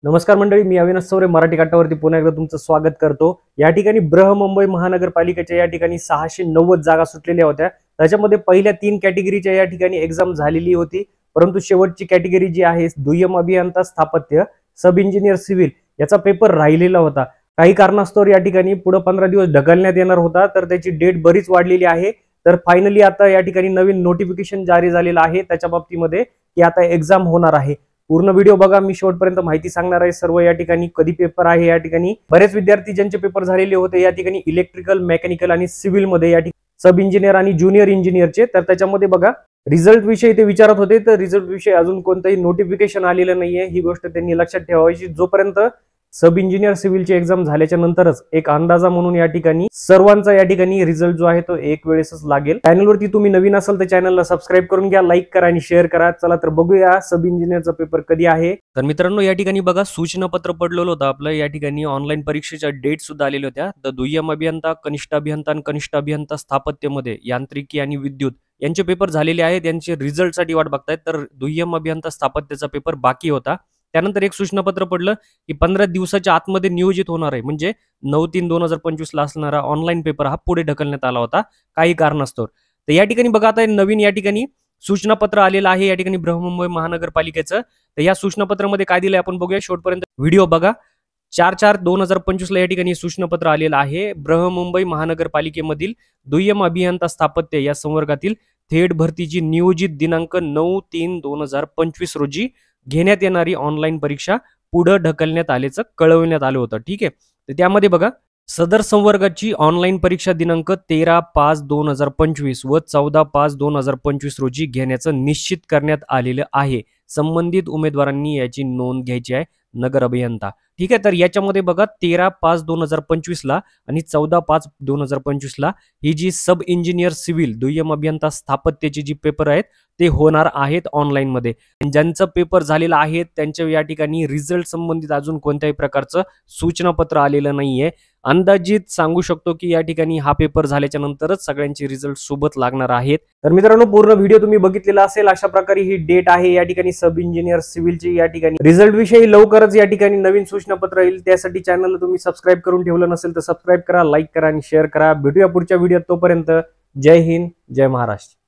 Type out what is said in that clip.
नमस्कार मंडळी, मी अविनाश चौरे मराठी काठावरती पुन्हा एकदा तुमचं स्वागत करतो। या ठिकाणी बृहमुंबई महानगरपालिकेच्या या ठिकाणी 690 जागा सुटलेल्या होत्या। त्याच्यामध्ये पहिल्या 3 कॅटेगरीच्या या ठिकाणी एग्जाम झालेली होती, परंतु शेवटची कॅटेगरी जी आहे दुय्यम अभियंता स्थापत्य सब इंजिनियर सिव्हिल याचा पेपर राहिलेला होता। काही कारणास्तव या ठिकाणी पुढे 15 दिवस ढकलण्यात येणार होता, तर त्याची डेट बरीच वाढलेली आहे। तर फायनली आता या ठिकाणी नवीन नोटिफिकेशन जारी झालेलं आहे त्याच्या बाबतीमध्ये की आता एग्जाम होणार आहे। पूर्ण व्हिडिओ बघा, मी शेवटपर्यंत माहिती सांगणार आहे सर्व। या ठिकाणी कधी पेपर आहे, या ठिकाणी बरेच विद्यार्थी ज्यांचे पेपर झालेले होते या ठिकाणी इलेक्ट्रिकल, मेकॅनिकल आणि सिव्हिल मध्ये या ठिकाणी सब इंजिनियर आणि ज्युनियर इंजिनियरचे, तर त्याच्यामध्ये बघा रिझल्ट विषयी ते विचारत होते। तर रिझल्ट विषयी अजून कोणतंही नोटिफिकेशन आलेलं नाहीये, ही गोष्ट त्यांनी लक्षात ठेवायची। जोपर्यंत सब इंजिनियर सिव्हिलची एक्झाम झाल्याच्या नंतरच एक अंदाजा म्हणून या ठिकाणी सर्वांचा या ठिकाणी रिझल्ट जो आहे तो एक वेळेसच लागेल। चॅनलवरती तुम्ही नवीन असाल तर चॅनलला सबस्क्राईब करून घ्या, लाईक करा आणि शेअर करा। चला तर बघूया सब इंजिनियरचा पेपर कधी आहे। तर मित्रांनो, या ठिकाणी बघा सूचना पत्र पडलेलं होतं आपलं। या ठिकाणी ऑनलाईन परीक्षेच्या डेट सुद्धा आलेल्या होत्या। तर दुय्यम अभियंता, कनिष्ठ अभियंता आणि कनिष्ठ अभियंता स्थापत्यमध्ये यांत्रिकी आणि विद्युत यांचे पेपर झालेले आहेत, यांचे रिझल्टसाठी वाट बघतायत। तर दुय्यम अभियंता स्थापत्याचा पेपर बाकी होता। त्यानंतर एक सूचनापत्र पडलं की 15 दिवसाच्या आतमध्ये नियोजित होणार आहे, म्हणजे 9/3/2025 ला असणारा ऑनलाईन पेपर हा पुढे ढकलण्यात आला होता काही कारणास्तव। तर या ठिकाणी बघा आता नवीन या ठिकाणी सूचनापत्र आलेलं आहे या ठिकाणी बृहमुंबई महानगरपालिकेचं। तर या सूचनापत्रामध्ये काय दिलंय आपण बघूया, शेवटपर्यंत व्हिडिओ बघा। 4/4/2025 ला या ठिकाणी सूचनापत्र आलेलं आहे। बृहमुंबई महानगरपालिकेमधील दुय्यम अभियंता स्थापत्य या संवर्गातील थेट भरतीची नियोजित दिनांक 9/3/2025 रोजी घेण्यात येणारी ऑनलाईन परीक्षा पुढे ढकलण्यात आल्याचं कळवण्यात आलं होतं। ठीक आहे, तर त्यामध्ये बघा सदर संवर्गाची ऑनलाईन परीक्षा दिनांक 13/5/2025 व 14/5/2025 रोजी घेण्याचं निश्चित करण्यात आलेलं आहे। संबंधित उमेदवारांनी याची नोंद घ्यायची आहे, नगर अभियंता। ठीक आहे, तर याच्यामध्ये बघा 13/5/2025 ला आणि 14/5/2025 ला ही जी सब इंजिनियर सिव्हिल दुय्यम अभियंता स्थापत्याची जी पेपर आहेत ते होणार आहेत ऑनलाईन मध्ये। ज्यांचं पेपर झालेलं आहे त्यांच्या या ठिकाणी रिझल्ट संबंधित अजून कोणत्याही प्रकारचं सूचनापत्र आलेलं नाहीये। अंदाजित सांगू शकतो की या ठिकाणी हा पेपर झाल्याच्या नंतरच सगळ्यांचे रिझल्ट सोबत लागणार आहेत। तर मित्रांनो, पूर्ण व्हिडिओ तुम्ही बघितलेला असेल। अशा प्रकारे ही डेट आहे या ठिकाणी सब इंजिनियर सिव्हिलची। या ठिकाणी रिझल्ट विषयी लवकरच या ठिकाणी नवीन सूचनापत्र येईल, त्यासाठी चॅनलला तुम्ही सबस्क्राईब करून ठेवलं नसेल तर सबस्क्राईब करा, लाईक करा आणि शेअर करा। भेटूया पुढच्या व्हिडिओत, तोपर्यंत जय हिंद, जय महाराष्ट्र।